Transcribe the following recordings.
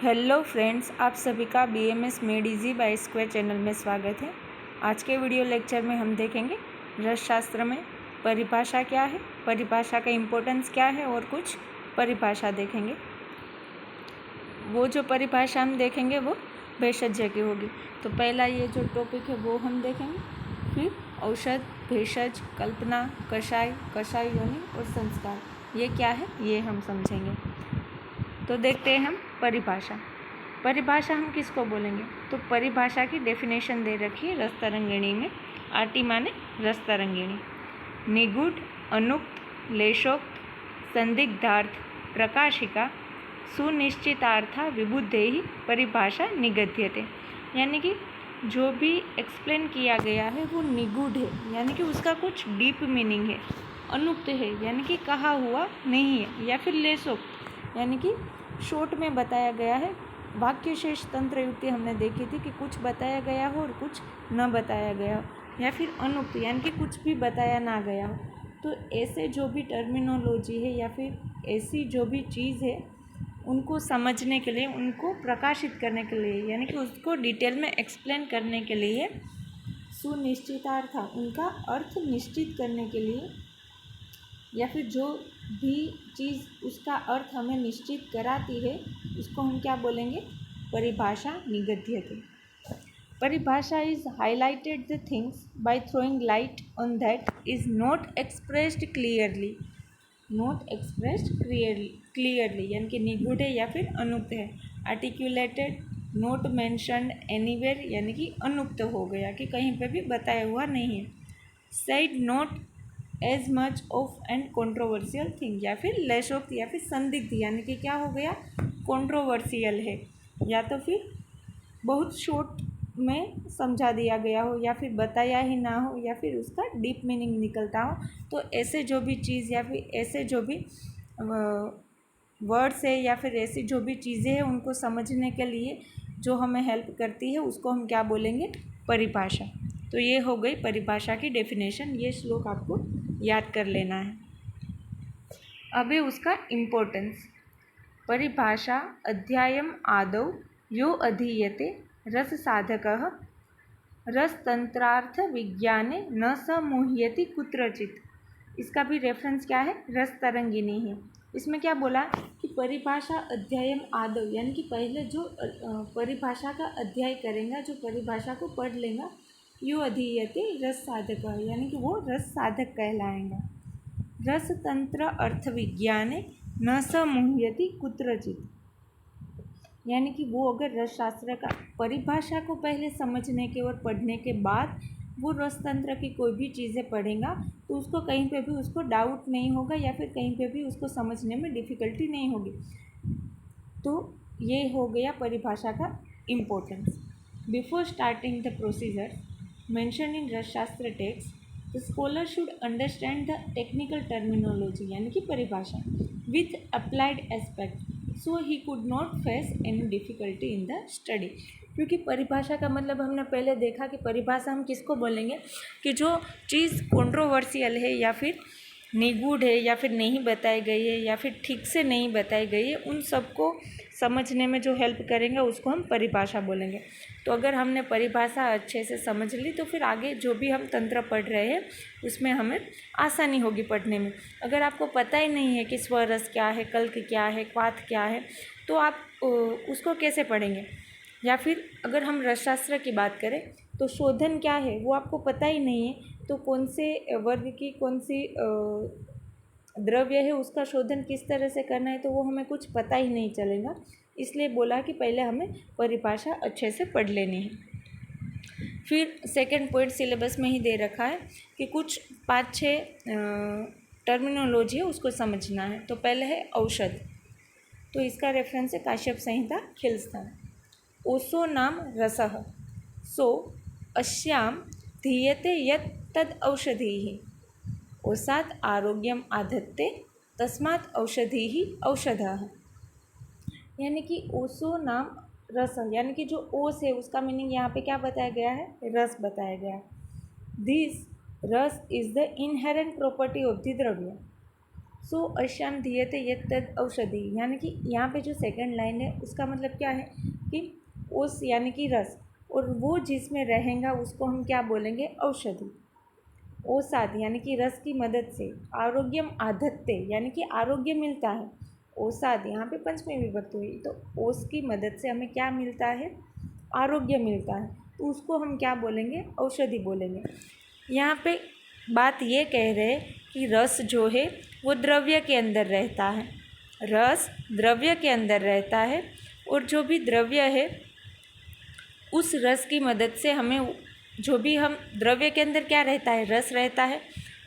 Hello friends, आप सभी का BMS made easy bye square channel में स्वागत है। आज के वीडियो लेक्चर में हम देखेंगे रसशास्त्र में परिभाषा क्या है, परिभाषा का इम्पोर्टेंस क्या है और कुछ परिभाषा देखेंगे। वो जो परिभाषा हम देखेंगे वो भेषज की होगी। तो पहला ये जो टॉपिक है वो हम देखेंगे, फिर औषध, भेषज, कल्पना, कषाय, कषाय योनि और संस्कार, ये क्या है ये हम समझेंगे। तो देखते हैं हम परिभाषा। परिभाषा हम किसको बोलेंगे? तो परिभाषा की डेफिनेशन दे रखी है रस तरंगिणी में। आरटी माने रस तरंगिणी। निगूढ़, अनुक्त, लेशोक्त, संदिग्धार्थ, प्रकाशिका, सुनिश्चितार्था विबुद्धेहि परिभाषा निगद्यते। यानी कि जो भी एक्सप्लेन किया गया है वो निगूढ़ है, यानी कि उसका कुछ डीप मीनिंग है। अनुक्त है यानी कि कहा हुआ नहीं है, या फिर लेशोक्त यानी कि शॉर्ट में बताया गया है। वाक्य शेष तंत्र युक्ति हमने देखी थी कि कुछ बताया गया हो और कुछ न बताया गया हो, या फिर अनुक्त यानी कि कुछ भी बताया ना गया हो। तो ऐसे जो भी टर्मिनोलॉजी है या फिर ऐसी जो भी चीज़ है उनको समझने के लिए, उनको प्रकाशित करने के लिए, यानी कि उसको डिटेल में एक्सप्लेन करने के लिए, सुनिश्चितार्थ उनका अर्थ निश्चित करने के लिए, या फिर जो भी चीज़ उसका अर्थ हमें निश्चित कराती है उसको हम क्या बोलेंगे? परिभाषा निगद्यते। परिभाषा is highlighted the things by throwing light on that is not expressed clearly. Not expressed clearly यानी कि निगूढ़ है या फिर अनुक्त है। आर्टिकुलेटेड, नॉट मेंशन्ड एनीवेयर यानी कि अनुक्त हो गया कि कहीं पे भी बताया हुआ नहीं है। Said not as much of and controversial thing, या फिर लेशोक्त या फिर संदिग्ध यानी कि क्या हो गया? कंट्रोवर्शियल है, या तो फिर बहुत शॉर्ट में समझा दिया गया हो, या फिर बताया ही ना हो, या फिर उसका डीप मीनिंग निकलता हो। तो ऐसे जो भी चीज़ या फिर ऐसे जो भी वर्ड्स है या फिर ऐसी जो भी चीज़ें हैं उनको समझने के लिए जो हमें हेल्प करती है उसको हम क्या बोलेंगे? परिभाषा। तो ये हो गई परिभाषा की डेफिनेशन। ये श्लोक आपको याद कर लेना है। अभी उसका इम्पोर्टेंस। परिभाषा अध्यायम आदौ यो अधीयते रस साधकः रसतंत्रार्थ विज्ञाने न स मुह्यति कुत्रचित। इसका भी रेफरेंस क्या है? रस तरंगिणी है। इसमें क्या बोला कि परिभाषा अध्यायम आदौ यानी कि पहले जो परिभाषा का अध्याय करेगा, जो परिभाषा को पढ़ लेगा, यो अधीयते रस साधक यानी कि वो रस साधक कहलाएगा। रस तंत्र अर्थ विज्ञाने न स मुह्यति कुत्रचित, यानी कि वो अगर रस शास्त्र का परिभाषा को पहले समझने के और पढ़ने के बाद वो रस तंत्र की कोई भी चीज़ें पढ़ेगा तो उसको कहीं पे भी उसको डाउट नहीं होगा, या फिर कहीं पे भी उसको समझने में डिफ़िकल्टी नहीं होगी। तो ये हो गया परिभाषा का importance. Before starting the procedure mention in Rasashastra text, the scholar should understand the technical terminology यानी कि परिभाषा with applied aspect, so he could not face any difficulty in the study. क्योंकि परिभाषा का मतलब हमने पहले देखा कि परिभाषा हम किसको बोलेंगे कि जो चीज़ कंट्रोवर्शियल है या फिर निगूढ़ है या फिर नहीं बताई गई है या फिर ठीक से नहीं बताई गई है, उन सबको समझने में जो हेल्प करेंगे उसको हम परिभाषा बोलेंगे। तो अगर हमने परिभाषा अच्छे से समझ ली तो फिर आगे जो भी हम तंत्र पढ़ रहे हैं उसमें हमें आसानी होगी पढ़ने में। अगर आपको पता ही नहीं है कि स्वरस क्या है, कल्क क्या है, क्वाथ क्या है, तो आप उसको कैसे पढ़ेंगे? या फिर अगर हम रसशास्त्र की बात करें तो शोधन क्या है वो आपको पता ही नहीं है, तो कौन से वर्ग की कौन सी द्रव्य है उसका शोधन किस तरह से करना है तो वो हमें कुछ पता ही नहीं चलेगा। इसलिए बोला कि पहले हमें परिभाषा अच्छे से पढ़ लेनी है। फिर सेकंड पॉइंट सिलेबस में ही दे रखा है कि कुछ 5-6 टर्मिनोलॉजी है उसको समझना है। तो पहले है औषध, तो इसका रेफरेंस है काश्यप संहिता खिलस्थान। ओसो नाम रसः, सो अस्यां धीयते यत् तद औषधीः, ओसात् आरोग्यम आधत्ते तस्मात् औषधीः औषधः। यानी कि ओसो नाम रस, यानी कि जो ओस है उसका मीनिंग यहाँ पे क्या बताया गया है? रस बताया गया है। दिस रस is the inherent property of the द्रव्य। सो अश्याम धीयते यत् तद औषधि, यानी कि यहाँ पे जो सेकंड लाइन है उसका मतलब क्या है कि ओस यानी कि रस, और वो जिसमें रहेगा उसको हम क्या बोलेंगे, औषधि। ओसाद यानी कि रस की मदद से, आरोग्यम आधत्ते यानी कि आरोग्य मिलता है। ओसाद यहाँ पे पंचमी विभक्ति हुई, तो ओस की मदद से हमें क्या मिलता है, आरोग्य मिलता है, तो उसको हम क्या बोलेंगे, औषधि बोलेंगे। यहाँ पे बात ये कह रहे हैं कि रस जो है वो द्रव्य के अंदर रहता है, रस द्रव्य के अंदर रहता है, और जो भी द्रव्य है उस रस की मदद से हमें, जो भी हम द्रव्य के अंदर क्या रहता है, रस रहता है,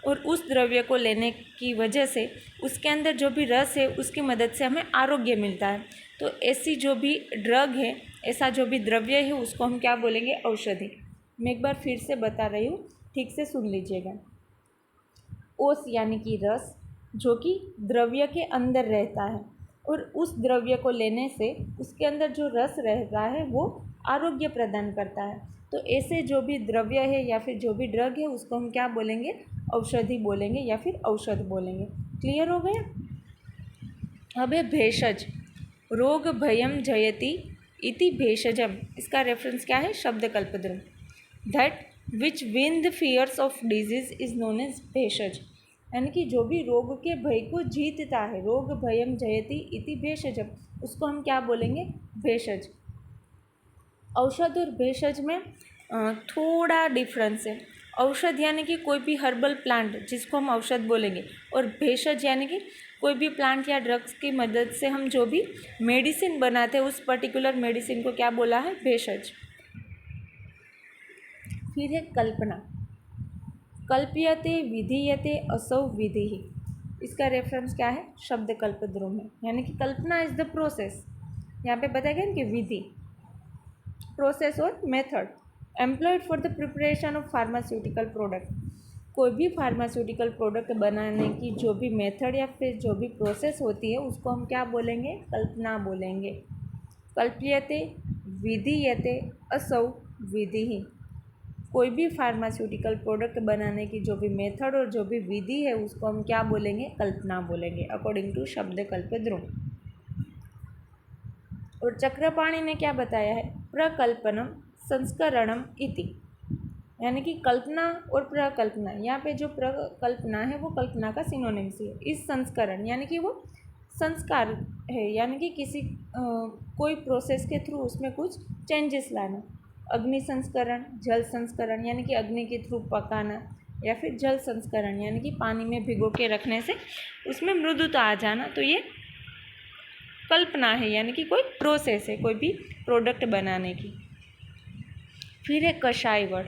और उस द्रव्य को लेने की वजह से उसके अंदर जो भी रस है उसकी मदद से हमें आरोग्य मिलता है। तो ऐसी जो भी ड्रग है, ऐसा जो भी द्रव्य है उसको हम क्या बोलेंगे, औषधि। मैं एक बार फिर से बता रही हूँ, ठीक से सुन लीजिएगा। ओस यानी कि रस, जो कि द्रव्य के अंदर रहता है, और उस द्रव्य को लेने से उसके अंदर जो रस रहता है वो आरोग्य प्रदान करता है। तो ऐसे जो भी द्रव्य है या फिर जो भी ड्रग है उसको हम क्या बोलेंगे, औषधि बोलेंगे या फिर औषध बोलेंगे। क्लियर हो गया। अब है भेषज, रोग भयम जयति इति भेषजम। इसका रेफरेंस क्या है, Shabda Kalpadrum. That which win the fierce of disease is known as bheshaj, यानी कि जो भी रोग के भय को जीतता है, रोग भयम जयति इति भेषजम, उसको हम क्या बोलेंगे, भेषज। औषध और भेषज में थोड़ा डिफरेंस है। औषध यानी कि कोई भी हर्बल प्लांट जिसको हम औषध बोलेंगे, और भेषज यानी कि कोई भी प्लांट या ड्रग्स की मदद से हम जो भी मेडिसिन बनाते हैं उस पर्टिकुलर मेडिसिन को क्या बोला है, भेषज। फिर है कल्पना, कल्प्यते विधीयते असौ विधि। इसका रेफरेंस क्या है, शब्द कल्पद्रुम है, यानी कि कल्पना इज द प्रोसेस। यहाँ पे बताया गया कि विधि, प्रोसेस और method employed for the preparation of pharmaceutical product. कोई भी फार्मास्यूटिकल प्रोडक्ट बनाने की जो भी मेथड या फिर जो भी प्रोसेस होती है उसको हम क्या बोलेंगे, कल्पना बोलेंगे। कल्प्यते विधीयते असौ विधि। कोई भी फार्मास्यूटिकल प्रोडक्ट बनाने की जो भी मेथड और जो भी विधि है उसको हम क्या बोलेंगे, कल्पना बोलेंगे, अकॉर्डिंग टू शब्द कल्पद्रुम। और चक्रपाणी ने क्या बताया है, प्रकल्पनम संस्करणम इति, यानी कि कल्पना और प्रकल्पना। यहाँ पे जो प्रकल्पना है वो कल्पना का सिनोनिम्स है। इस संस्करण यानी कि वो संस्कार है, यानी कि किसी कोई प्रोसेस के थ्रू उसमें कुछ चेंजेस लाना। अग्नि संस्करण, जल संस्करण यानी कि अग्नि के थ्रू पकाना, या फिर जल संस्करण यानी कि पानी में भिगो के रखने से उसमें मृदुता आ जाना। तो ये कल्पना है, यानी कि कोई प्रोसेस है कोई भी प्रोडक्ट बनाने की। फिर है कषाय वर्ड।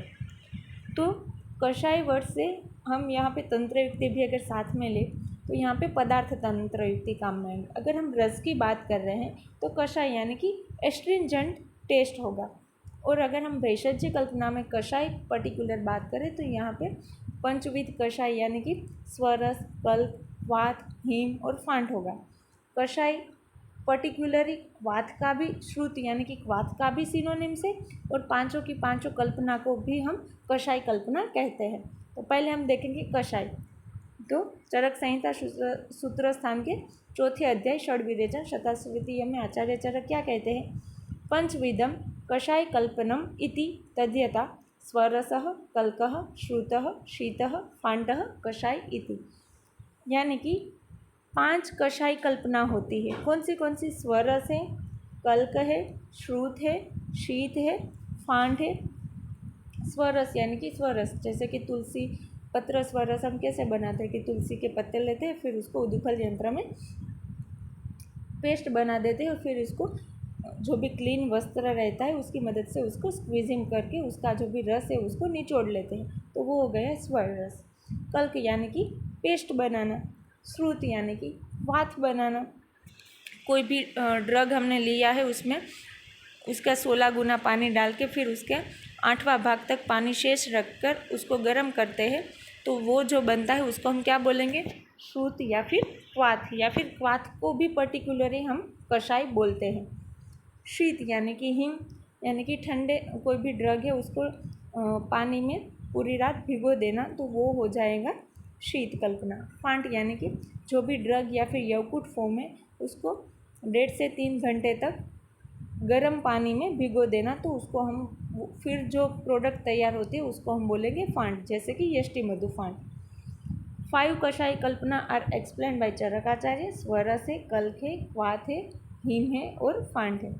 तो कषाय वर्ड से हम यहाँ पे तंत्र युक्ति भी अगर साथ में ले तो यहाँ पे पदार्थ तंत्र युक्ति काम में आएंगे। अगर हम रस की बात कर रहे हैं तो कषाय यानी कि एस्ट्रिंजेंट टेस्ट होगा, और अगर हम भेषज कल्पना में कषाय पर्टिकुलर बात करें तो यहाँ पे पंचविध कषाय यानी कि स्वरस, कल्प, वात, हिम और फांट होगा। कषाय पर्टिकुलरली क्वाथ का भी, श्रुति यानी कि क्वाथ का भी सिनोनिम्स है, और पांचों की पांचों कल्पना को भी हम कषाय कल्पना कहते हैं। तो पहले हम देखेंगे कषाय। तो चरक संहिता सूत्र स्थान के चौथे अध्याय षड्विरेचन शताश्वतीय में आचार्य चरक क्या कहते हैं, पंचविधम कषाय कल्पनम इति तद्यता स्वरसः कल्कः श्रुतः शीतः फाण्डः कषाय इति, यानी कि 5 कषाय कल्पना होती है। कौन सी स्वरस है, कल्क है, श्रुत है, शीत है, फांड है। स्वरस यानी कि स्वरस, जैसे कि तुलसी पत्र स्वरस हम कैसे बनाते हैं कि तुलसी के पत्ते लेते हैं, फिर उसको उदुफल यंत्र में पेस्ट बना देते हैं, और फिर इसको जो भी क्लीन वस्त्र रहता है उसकी मदद से उसको स्क्वीजिंग करके उसका जो भी रस है उसको निचोड़ लेते हैं, तो वो हो गया स्वर रस। कल्क यानी कि पेस्ट बनाना। श्रुत यानी कि वात बनाना। कोई भी ड्रग हमने लिया है उसमें उसका 16 गुना पानी डाल के फिर उसके 8वां भाग तक पानी शेष रखकर उसको गर्म करते हैं, तो वो जो बनता है उसको हम क्या बोलेंगे, श्रुत या फिर क्वाथ, या फिर क्वाथ को भी पर्टिकुलरली हम कषाय बोलते हैं। शीत यानी कि हिम, यानी कि ठंडे कोई भी ड्रग है उसको पानी में पूरी रात भिगो देना, तो वो हो जाएगा शीत कल्पना। फांट यानी कि जो भी ड्रग या फिर यकृत फॉर्म है उसको 1.5 से 3 घंटे तक गर्म पानी में भिगो देना। तो उसको हम फिर जो प्रोडक्ट तैयार होती है उसको हम बोलेंगे फांड, जैसे कि यष्टि मधु फांड। 5 कषाय कल्पना आर एक्सप्लेन बाय चरकाचार्य। स्वरस है, कल्क है, क्वाथ है, हिम है और फांड है।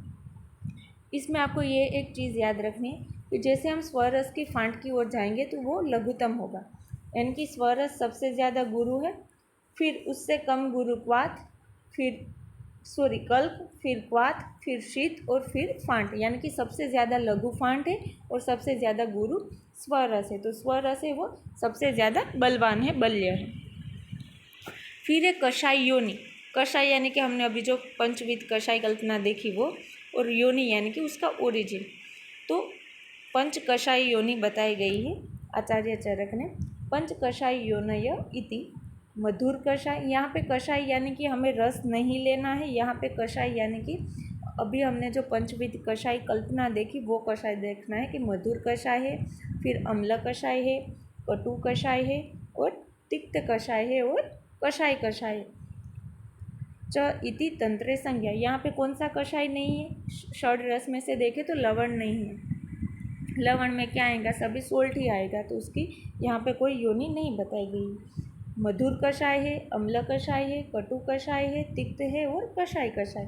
इसमें आपको ये एक चीज़ याद रखनी है कि जैसे हम स्वरस की फांड की ओर जाएंगे तो वो लघुतम होगा, यानी कि स्वरस सबसे ज़्यादा गुरु है, फिर उससे कम गुरु क्वाथ, फिर कल्क, फिर क्वाथ, फिर शीत और फिर फांट, यानी कि सबसे ज़्यादा लघु फांट है और सबसे ज़्यादा गुरु स्वरस है। तो स्वरस है वो सबसे ज़्यादा बलवान है, बल्य है। फिर है कषाय योनि। कषाय यानी कि हमने अभी जो पंचविध कषाय कल्पना देखी वो, और योनि यानी कि उसका ओरिजिन। तो पंच कषाय योनि बताई गई है आचार्य चरक ने। पंच कषाय योनय इति मधुर कषाय। यहाँ पे कषाय यानी कि हमें रस नहीं लेना है, यहाँ पे कषाय यानी कि अभी हमने जो पंचविध कषाय कल्पना देखी वो कषाय देखना है कि मधुर कषाय है, फिर अम्ल कषाय है, कटु कषाय है और तिक्त कषाय है और कषाय कषाय। च इति तंत्रे संज्ञा। यहाँ पे कौन सा कषाय नहीं है? षड रस में से देखें तो लवण नहीं है। लवण में क्या आएगा? सभी सोल्ट ही आएगा, तो उसकी यहाँ पे कोई योनि नहीं बताई गई। मधुर कषाय है, अम्ल कषाय है, कटु कषाय है, तिक्त है और कषाय कषाय।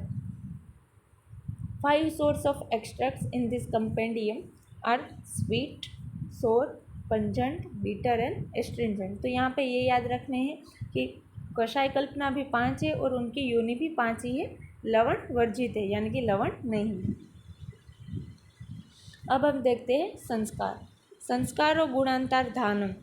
5 sources of extracts in this compendium are sweet, sour, pungent, bitter and astringent। तो यहाँ पे ये याद रखने हैं कि कषाय कल्पना भी 5 है और उनकी योनि भी 5 ही है, लवण वर्जित है, यानी कि लवण नहीं है। अब हम देखते हैं संस्कार। संस्कार और गुणांतर्धानम,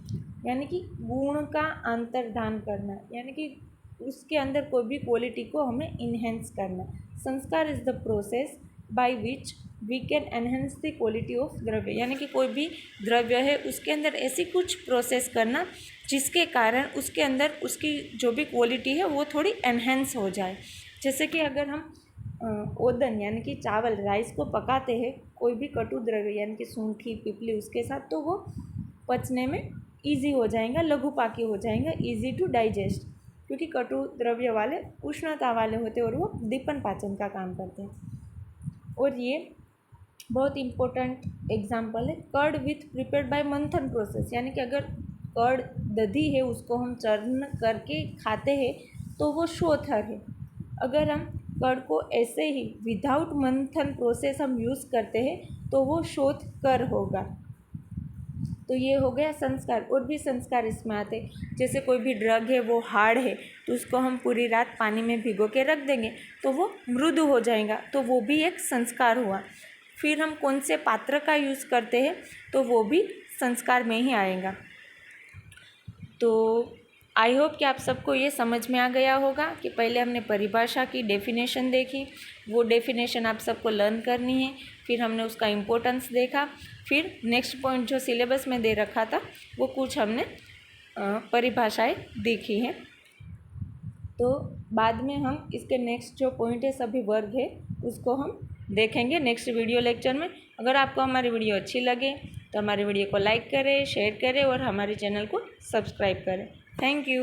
यानी कि गुण का अंतर्धान करना, यानी कि उसके अंदर कोई भी क्वालिटी को हमें इन्हेंस करना। Samskara is the process by which we can enhance the quality of dravya, यानी कि कोई भी द्रव्य है उसके अंदर ऐसी कुछ प्रोसेस करना जिसके कारण उसके अंदर उसकी जो भी क्वालिटी है वो थोड़ी एनहेंस हो जाए। जैसे कि अगर हम ओदन यानी कि चावल, राइस को पकाते हैं कोई भी कटु द्रव्य यानी कि सूंठी, पिपली उसके साथ, तो वो पचने में ईजी हो जाएगा, लघुपाकी हो जाएगा, ईजी टू डाइजेस्ट, क्योंकि कटु द्रव्य वाले उष्णता वाले होते हैं और वो दीपन पाचन का काम करते हैं। और ये बहुत इम्पोर्टेंट एग्जाम्पल है कर्ड विथ प्रिपेयर्ड बाय मंथन प्रोसेस, यानी कि अगर कर्ड दधी है उसको हम चर्न करके खाते हैं तो वो शोथर है। अगर हम कर्ड को ऐसे ही विदाउट मंथन प्रोसेस हम यूज़ करते हैं तो वो शोथकर होगा। तो ये हो गया संस्कार। और भी संस्कार इसमें आते, जैसे कोई भी ड्रग है वो हार्ड है तो उसको हम पूरी रात पानी में भिगो के रख देंगे तो वो मृदु हो जाएगा, तो वो भी एक संस्कार हुआ। फिर हम कौन से पात्र का यूज़ करते हैं तो वो भी संस्कार में ही आएगा। तो आई होप कि आप सबको ये समझ में आ गया होगा कि पहले हमने परिभाषा की डेफिनेशन देखी, वो डेफिनेशन आप सबको लर्न करनी है, फिर हमने उसका इम्पोर्टेंस देखा, फिर नेक्स्ट पॉइंट जो सिलेबस में दे रखा था वो कुछ हमने परिभाषाएं देखी हैं। तो बाद में हम इसके नेक्स्ट जो पॉइंट है सभी वर्ग है उसको हम देखेंगे नेक्स्ट वीडियो लेक्चर में। अगर आपको हमारी वीडियो अच्छी लगे तो हमारी वीडियो को लाइक करें, शेयर करें और हमारे चैनल को सब्सक्राइब करें। Thank you.